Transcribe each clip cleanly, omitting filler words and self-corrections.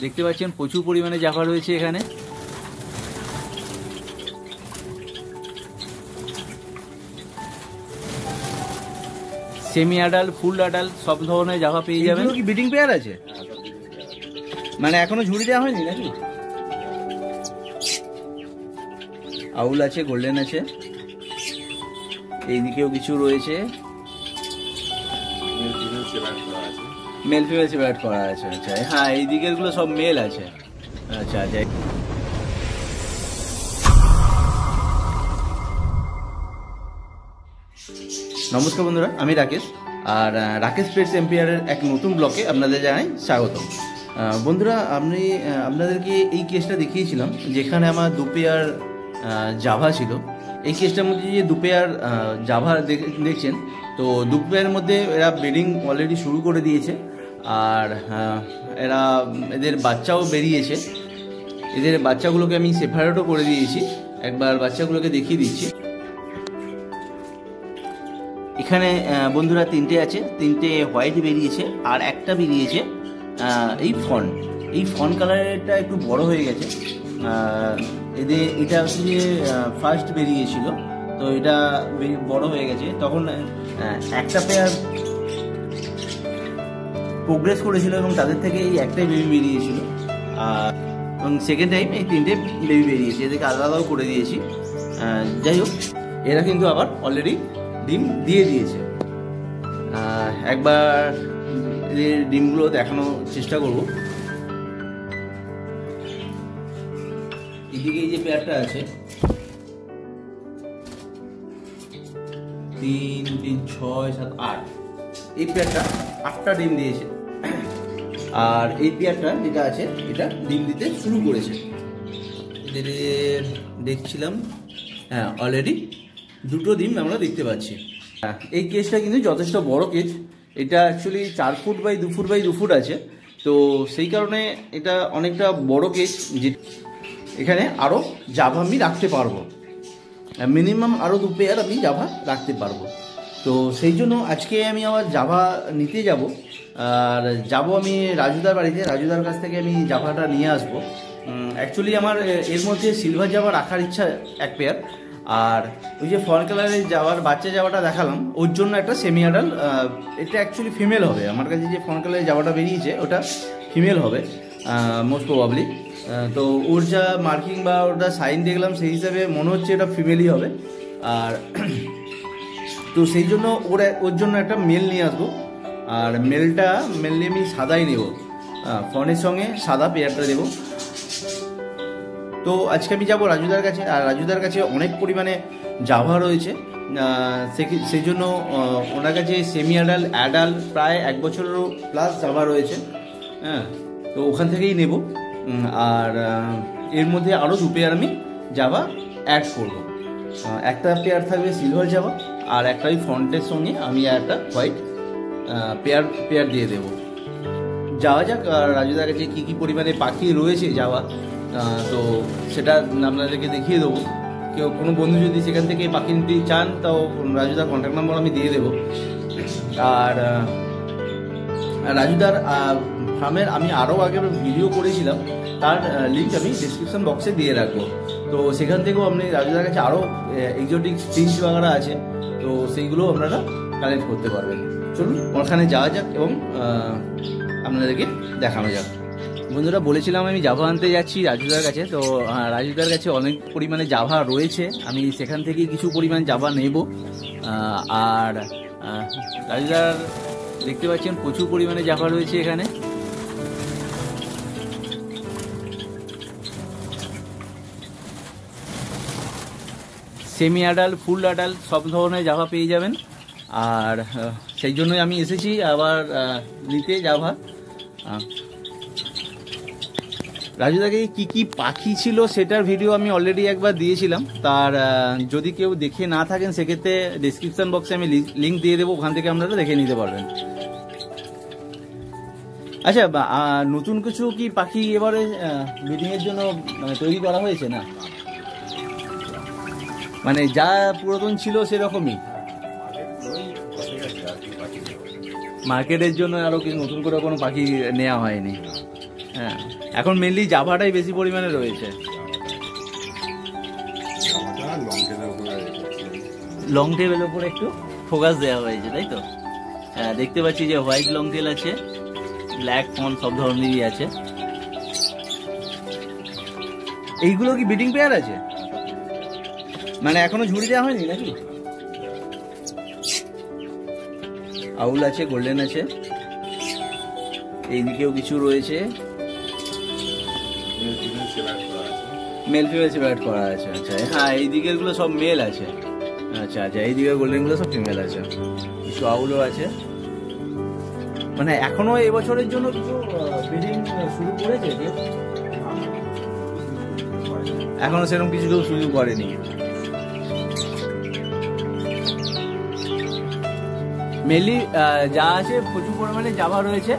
দেখতে পাচ্ছেন প্রচুর পরিমাণে জাভা রয়েছে এখানে। সেমি অ্যাডাল্ট, ফুল অ্যাডাল্ট সব ধরনের জাভা পেয়ে যাবেন। কি ব্রিডিং পেয়ার আছে? মানে এখনো ঝুড়ি দেওয়া হয়নি নাকি? আউল আছে, গোল্ডেন আছে, এইদিকেও কিছু রয়েছে, মেল ফিমেল সেপারেট করা আছে। আচ্ছা হ্যাঁ, এই দিকের গুলো সব মেল আছে। আচ্ছা আচ্ছা। নমস্কার বন্ধুরা, আমি রাকেশ, আর রাকেশ পেটস এম্পিয়ারের এক নতুন ব্লকে আপনাদের জানাই স্বাগতম। বন্ধুরা, আপনাদেরকে এই কেসটা দেখিয়েছিলাম যেখানে আমার দু পেয়ার জাভা ছিল। এই কেসটার মধ্যে যে দু পেয়ার জাভা দেখছেন, তো দু পেয়ারের মধ্যে এরা ব্রিডিং অলরেডি শুরু করে দিয়েছে, আর এদের বাচ্চাও বেরিয়েছে। এদের বাচ্চাগুলোকে আমি সেপারেটও করে দিয়েছি, একবার বাচ্চাগুলোকে দেখিয়ে দিচ্ছি। এখানে বন্ধুরা তিনটে আছে, তিনটে হোয়াইট বেরিয়েছে আর একটা বেরিয়েছে এই ফন কালারেরটা একটু বড় হয়ে গেছে। এটা হচ্ছে যে ফার্স্ট বেরিয়েছিল, তো এটা বড় হয়ে গেছে। তখন একটা পেয়ার প্রোগ্রেস করেছিল এবং তাদের থেকে এই একটাই বেবি বেরিয়েছিল, এবং সেকেন্ড টাইম এই তিনটে বেবি বেরিয়েছে, এদেরকে আলাদা আলাদাও করে দিয়েছি। যাই হোক, এরা কিন্তু আবার অলরেডি ডিম দিয়ে দিয়েছে। একবার এদের ডিমগুলো দেখানোর চেষ্টা করব। এদিকে এই যে পেয়ারটা আছে, 3, 3, 6, 7, 8, এই পেয়ারটা 8টা ডিম দিয়েছে। আর এই পেয়ারটা যেটা আছে, এটা ডিম দিতে শুরু করেছে। এদের দেখছিলাম, হ্যাঁ অলরেডি 2টো ডিম আমরা দেখতে পাচ্ছি। এই কেসটা কিন্তু যথেষ্ট বড় কেস, এটা actually 4 foot by 2 foot by 2 foot আছে, তো সেই কারণে এটা অনেকটা বড় কেস। যে এখানে আরও জাভা আমি রাখতে পারবো, মিনিমাম আরও 2 পেয়ার আমি জাভা রাখতে পারবো। তো সেই জন্য আজকে আমি আবার জাভা নিতে যাব, আর যাব আমি রাজুদার বাড়িতে। রাজুদার কাছ থেকে আমি জাভাটা নিয়ে আসবো। অ্যাকচুয়ালি আমার এর মধ্যে সিলভার জাভা রাখার ইচ্ছা এক পেয়ার, আর ওই যে ফল কালারের জাভার বাচ্চা জাভাটা দেখালাম, ওর জন্য একটা সেমি অ্যাডাল্ট, এটা অ্যাকচুয়ালি ফিমেল হবে। আমার কাছে যে ফল কালারের জাভাটা বেরিয়েছে ওটা ফিমেল হবে মোস্ট প্রবাবলি। তো ওর যা মার্কিং বা ওটা সাইন দেখলাম, সেই হিসাবে মনে হচ্ছে এটা ফিমেলই হবে। আর তো সেই জন্য ওর জন্য একটা মেল নিয়ে আসবো, আর মেললি আমি সাদাই নেব, ফনের সঙ্গে সাদা পেয়ারটা দেবো। তো আজকে আমি যাবো রাজুদার কাছে, আর রাজুদার কাছে অনেক পরিমাণে জাভা রয়েছে, সেই জন্য ওনার কাছে সেমি অ্যাডাল্ট প্রায় 1 বছরেরও প্লাস জাভা রয়েছে। হ্যাঁ, তো ওখান থেকেই নেব। আর এর মধ্যে আরও 2 পেয়ার আমি জাভা অ্যাড করব। একটা পেয়ার থাকবে সিলভার জাভা, আর একটা ওই ফন্টের সঙ্গে আমি একটা হোয়াইট পেয়ার দিয়ে দেবো। যাওয়া যাক রাজুদার কাছে কী কী পরিমাণে পাখি রয়েছে জাভা, তো সেটা আপনাদেরকে দেখিয়ে দেবো। কেউ কোনো বন্ধু যদি সেখান থেকে পাখি নিতে চান, তাও রাজুদার কন্ট্যাক্ট নাম্বার আমি দিয়ে দেবো। আর রাজুদার ফার্মের আমি আরও আগে ভিডিও করেছিলাম, তার লিঙ্ক আমি ডিসক্রিপশন বক্সে দিয়ে রাখবো। তো সেখান থেকেও আপনি রাজুদার কাছে আরও এক্সোটিক ফিঞ্চ বাগারা আছে, তো সেইগুলো আপনারা কালেক্ট করতে পারবেন। চলুন ওখানে যাওয়া যাক এবং আপনাদেরকে দেখানো যাক। বন্ধুরা, বলেছিলাম আমি জাভা আনতে যাচ্ছি রাজুদার কাছে, তো রাজুদার কাছে অনেক পরিমাণে জাভা রয়েছে, আমি সেখান থেকে কিছু পরিমাণ জাভা নেব। আর রাজুদার দেখতে পাচ্ছেন প্রচুর পরিমাণে জাভা রয়েছে এখানে। সেমি অ্যাডাল্ট, ফুল অ্যাডাল্ট সব ধরনের জাভা পেয়ে যাবেন, আর সেই জন্যই আমি এসেছি আবার নিতে জাভা। রাজুদাকে কি কি পাখি ছিল সেটার ভিডিও আমি অলরেডি একবার দিয়েছিলাম, তার যদি কেউ দেখে না থাকেন সেক্ষেত্রে ডিসক্রিপশন বক্সে আমি লিঙ্ক দিয়ে দেবো, ওখান থেকে আপনারা দেখে নিতে পারবেন। আচ্ছা, নতুন কিছু কি পাখি এবারে ব্রিডিংয়ের জন্য তৈরি করা হয়েছে? না, মানে যা পুরাতন ছিল সেরকমই মার্কেটের জন্য, আরও কি নতুন করে কোনো পাখি নেওয়া হয়নি? হ্যাঁ, এখন মেনলি জাভাটাই বেশি পরিমাণে রয়েছে। লং টেলের উপরে একটু ফোকাস দেওয়া হয়েছে, তাই তো? হ্যাঁ, দেখতে পাচ্ছি যে হোয়াইট লং টেল আছে, ব্ল্যাক ফন সব ধরনেরই আছে। এইগুলো কি ব্রিডিং পেয়ার আছে? মানে এখনো ঝুড়ি দেওয়া হয়নি নাকি? আউল আছে, গোল্ডেন আছে, এইদিকেও কিছু রয়েছে, মেল ফিমেল সেপারেট করা আছে। আচ্ছা, হ্যাঁ এইদিকের গুলো সব মেল আছে। আচ্ছা আচ্ছা, এইদিকে গোল্ডেন গুলো সব ফিমেল আছে, কিছু আউলও আছে। মানে এখনো এবছরের জন্য কিছু ব্রিডিং শুরু করেছে? এখনো সেরকম কিছু কেউ শুরু করেনি। মেনলি যা আছে প্রচুর পরিমাণে জাভা রয়েছে।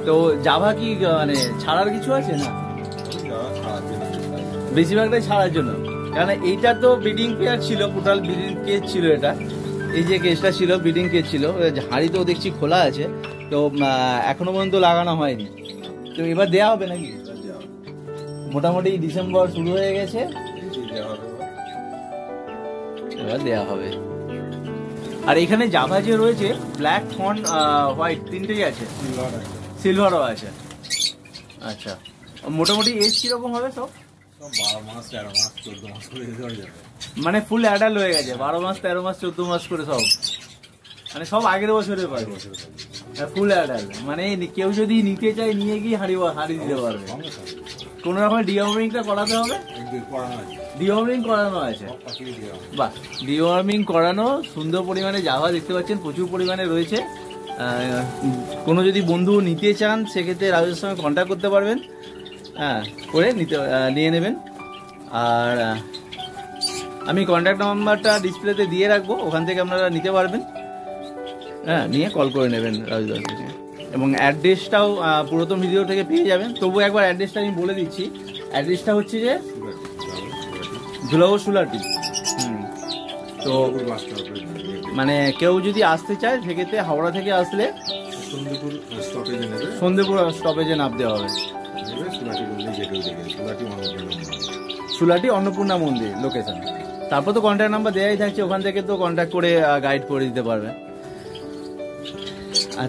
তো জাভা কি মানে ছাড়ার কিছু আছে না? বেশিরভাগটাই ছাড়ার জন্য, কারণ এইটা তো ব্রিডিং পেয়ার ছিল, টোটাল ব্রিডিং কেজ ছিল এটা। এই যে কেজটা ছিল ব্রিডিং কেজ ছিল, হাঁড়ি তো দেখছি খোলা আছে, তো এখনো পর্যন্ত লাগানো হয়নি। তো এবার দেয়া হবে নাকি? মোটামুটি ডিসেম্বর শুরু হয়ে গেছে, এবার দেয়া হবে। আর এখানে জাভা যে রয়েছে ব্ল্যাক ফন হোয়াইট তিনটেই আছে, সিলভারও আছে। আচ্ছা, মোটামুটি এজ কিরকম হবে সব? 12 মাস 13 মাস 14 মাস করে যাবে, মানে ফুল অ্যাডাল্ট হয়ে গেছে, 12 মাস 13 মাস 14 মাস করে সব, মানে সব আগের বছরে পাবে ফুল অ্যাডাল্ট। মানে কেউ যদি নিতে চায় নিয়ে গিয়ে হাঁড়ি দিতে পারবে। কোন রকমের ডিওয়ার্মিংটা করাতে হবে? ডিওয়ার্মিং করানো আছে, বাহ, ডিওয়ার্মিং করানো। সুন্দর পরিমাণে জাভা দেখতে পাচ্ছেন, প্রচুর পরিমাণে রয়েছে। কোনো যদি বন্ধু নিতে চান সেক্ষেত্রে রাজুর সঙ্গে কন্ট্যাক্ট করতে পারবেন, হ্যাঁ, করে নিয়ে নেবেন। আর আমি কন্ট্যাক্ট নাম্বারটা ডিসপ্লেতে দিয়ে রাখবো, ওখান থেকে আপনারা নিতে পারবেন। হ্যাঁ, নিয়ে কল করে নেবেন রাজুদার থেকে। এবং অ্যাড্রেসটাও পুরাতন ভিডিও থেকে পেয়ে যাবেন। তবু একবার অ্যাড্রেসটা আমি বলে দিচ্ছি। অ্যাড্রেসটা হচ্ছে যে ধুলাগড় সুলাটি। তো মানে কেউ যদি আসতে চায় সেক্ষেত্রে হাওড়া থেকে আসলে সন্দেপুর স্টপেজে নামতে হবে। সুলাটি অন্নপূর্ণা মন্দির লোকেশন। তারপর তো কন্ট্যাক্ট নাম্বার দেওয়াই থাকছে, ওখান থেকে তো কন্ট্যাক্ট করে গাইড করে দিতে পারবে।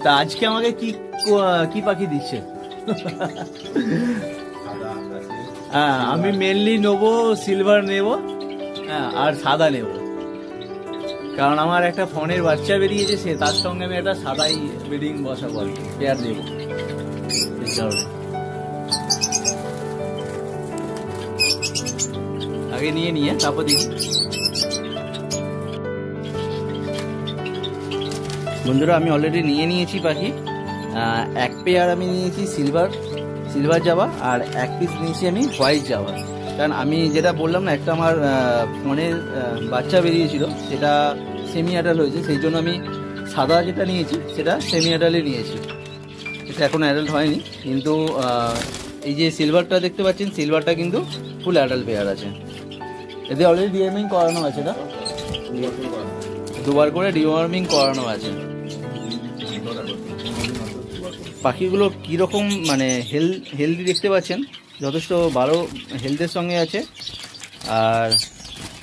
তা আজকে আমাকে কি পাখি দিচ্ছে? হ্যাঁ, আমি মেনলি নেবো সিলভার নেব, হ্যাঁ, আর সাদা নেব। কারণ আমার একটা ফোনের বাচ্চা বেরিয়েছে, সে তার সঙ্গে আমি একটা সাদাই ব্রিডিং বসাবো আর কি, পেয়ার দেবো। আগে নিয়ে তারপর দেখি। বন্ধুরা, আমি অলরেডি নিয়েছি পাখি। এক পেয়ার আমি নিয়েছি সিলভার জাভা, আর এক পিস নিয়েছি আমি হোয়াইট জাভা। কারণ আমি যেটা বললাম না, একটা আমার ফোনের বাচ্চা বেরিয়েছিল, সেটা সেমি অ্যাডাল্ট হয়েছে, সেই জন্য আমি সাদা যেটা নিয়েছি সেটা সেমি অ্যাডাল্টই নিয়েছি। এটা এখন অ্যাডাল্ট হয়নি, কিন্তু এই যে সিলভারটা দেখতে পাচ্ছেন, সিলভারটা কিন্তু ফুল অ্যাডাল্ট পেয়ার আছে। এতে অলরেডি ডিওয়ার্মিং করানো আছে, না 2 বার করে ডিওয়ার্মিং করানো আছে। পাখিগুলো কীরকম মানে হেলদি দেখতে পাচ্ছেন, যথেষ্ট ভালো হেলথের সঙ্গে আছে। আর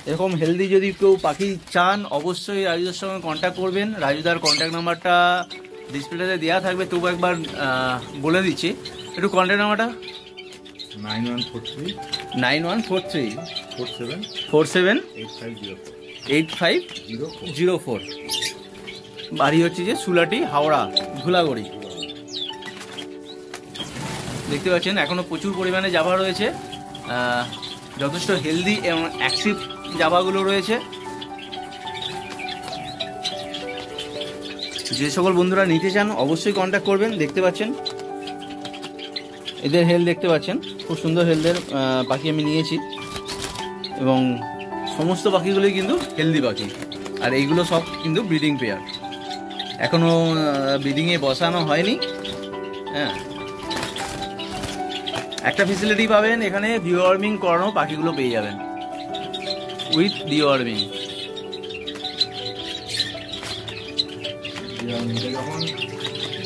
এরকম হেলদি যদি কেউ পাখি চান, অবশ্যই রাজুদার সঙ্গে কন্ট্যাক্ট করবেন। রাজুদার কন্ট্যাক্ট নাম্বারটা ডিসপ্লেতে দেওয়া থাকবে, তবু একবার বলে দিচ্ছি। একটু কন্ট্যাক্ট নাম্বারটা 9147 বাড়ি হচ্ছে যে সুলাটি, হাওড়া ধুলাগড়ি। দেখতে পাচ্ছেন এখনো প্রচুর পরিমাণে জাভা রয়েছে, যথেষ্ট হেলদি এবং অ্যাক্টিভ জাভাগুলো রয়েছে। যে সকল বন্ধুরা নিতে চান অবশ্যই কন্ট্যাক্ট করবেন। দেখতে পাচ্ছেন এদের হেলথ দেখতে পাচ্ছেন, খুব সুন্দর হেলথের পাখি আমি নিয়েছি, এবং সমস্ত পাখিগুলোই কিন্তু হেলদি পাখি। আর এইগুলো সব কিন্তু ব্রিডিং পেয়ার, এখনো ব্রিডিংয়ে বসানো হয়নি। হ্যাঁ, একটা ফেসিলিটি পাবেন এখানে, ডিওয়ার্মিং করানো পাখিগুলো পেয়ে যাবেন উইথ ডিওয়ার্মিং।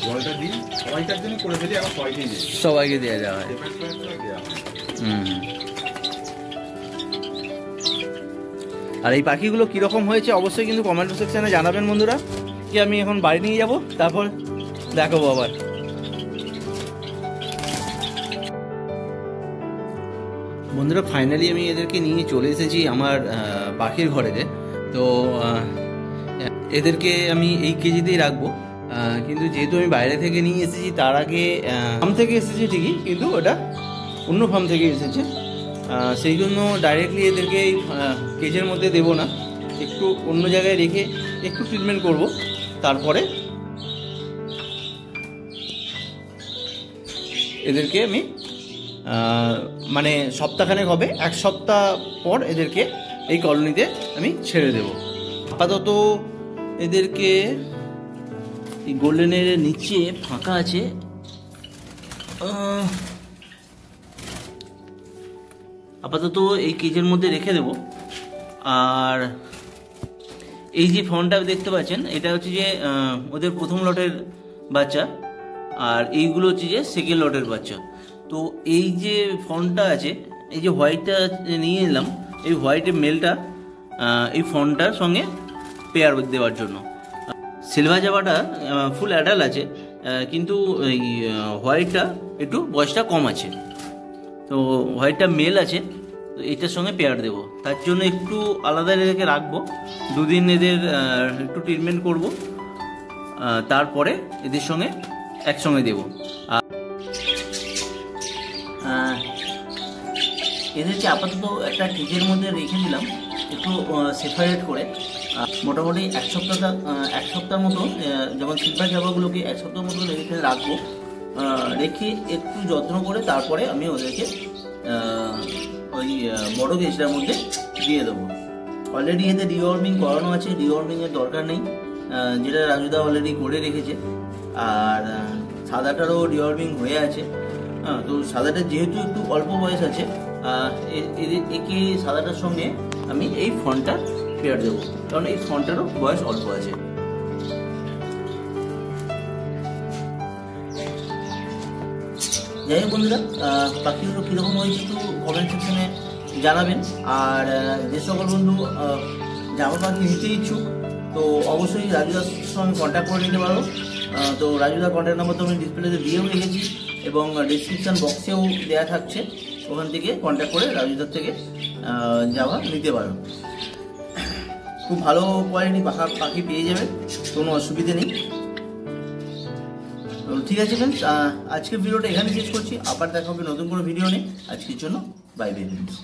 জলটা দিই সবাইকার জন্য করে ফেলি, এখন সবাইকে দেওয়া যায়। আর এই পাখিগুলো কীরকম হয়েছে অবশ্যই কিন্তু কমেন্ট সেকশানে জানাবেন বন্ধুরা। কি আমি এখন বাড়ি নিয়ে যাব, তারপর দেখাবো আবার। বন্ধুরা ফাইনালি আমি এদেরকে নিয়ে চলে এসেছি আমার পাখির ঘরেতে। তো এদেরকে আমি এই কেজিতেই রাখবো, কিন্তু যেহেতু আমি বাইরে থেকে নিয়ে এসেছি, তার আগে ফার্ম থেকে এসেছি ঠিকই, কিন্তু ওটা অন্য ফার্ম থেকে এসেছে, সেই জন্য ডাইরেক্টলি এদেরকে এই কেজের মধ্যে দেবো না, একটু অন্য জায়গায় রেখে একটু ট্রিটমেন্ট করব, তারপরে এদেরকে আমি মানে সপ্তাহখানেক হবে, 1 সপ্তাহ পর এদেরকে এই কলোনিতে আমি ছেড়ে দেব। আপাতত এদেরকে এই গোল্ডেনের নিচে ফাঁকা আছে, আপাতত এই কেজের মধ্যে রেখে দেব। আর এই যে ফোনটা দেখতে পাচ্ছেন, এটা হচ্ছে যে ওদের প্রথম লটের বাচ্চা, আর এইগুলো হচ্ছে যে সেকেন্ড লটের বাচ্চা। তো এই যে ফোনটা আছে, এই যে হোয়াইটটা নিয়ে এলাম, এই হোয়াইটের মেলটা এই ফোনটার সঙ্গে পেয়ার দেওয়ার জন্য। সিলভার জাবাটা ফুল অ্যাডাল্ট আছে, কিন্তু এই হোয়াইটটা একটু বয়সটা কম আছে, তো হোয়াইটটা মেল আছে, তো এটার সঙ্গে পেয়ার দেবো। তার জন্য একটু আলাদা এদেরকে রাখবো, 2 দিন এদের একটু ট্রিটমেন্ট করব, তারপরে এদের সঙ্গে একসঙ্গে দেবো। এদেরকে আপাতত একটা কেজের মধ্যে রেখে দিলাম, একটু সেপারেট করে। মোটামুটি 1 সপ্তাহ মতো, যেমন সিলভার জাবাগুলোকে 1 সপ্তাহ মতো রেখে রাখবো, রেখে একটু যত্ন করে তারপরে আমি ওদেরকে ওই বড় কেজটার মধ্যে দিয়ে দেবো। অলরেডি এতে ডিওয়ার্মিং করানো আছে, ডিওয়ার্মিংয়ের দরকার নেই, যেটা রাজুদা অলরেডি করে রেখেছে। আর সাদাটারও ডিওয়ার্মিং হয়ে আছে। তো সাদাটা যেহেতু একটু অল্প বয়স আছে, একে সাদাটার সঙ্গে আমি এই ফন্টটা পেয়ার দেবো, কারণ এই ফন্টটারও বয়স অল্প আছে। যাই হোক বন্ধুরা, পাখিগুলো কীরকম হয়েছে একটু কমেন্ট সেকশনে জানাবেন। আর যে সকল বন্ধু জামা পাখি নিতে ইচ্ছুক, তো অবশ্যই রাজুদার সঙ্গে কন্ট্যাক্ট করে নিতে পারো। তো রাজুদার কন্ট্যাক্ট নাম্বার তো আমি ডিসপ্লেতে দিয়েও রেখেছি, এবং ডিসক্রিপশান বক্সেও দেওয়া থাকছে, ওখান থেকে কন্ট্যাক্ট করে রাজুদার থেকে জামা নিতে পারো। খুব ভালো কোয়ালিটি পাখি পেয়ে যাবে, কোনো অসুবিধে নেই। তো ঠিক আছে ফ্রেন্ডস, আজকের ভিডিওটা এখানে শেষ করছি, আবার দেখা হবে নতুন কোনো ভিডিও নিয়ে। আজকের জন্য বাই বাই ফ্রেন্ডস।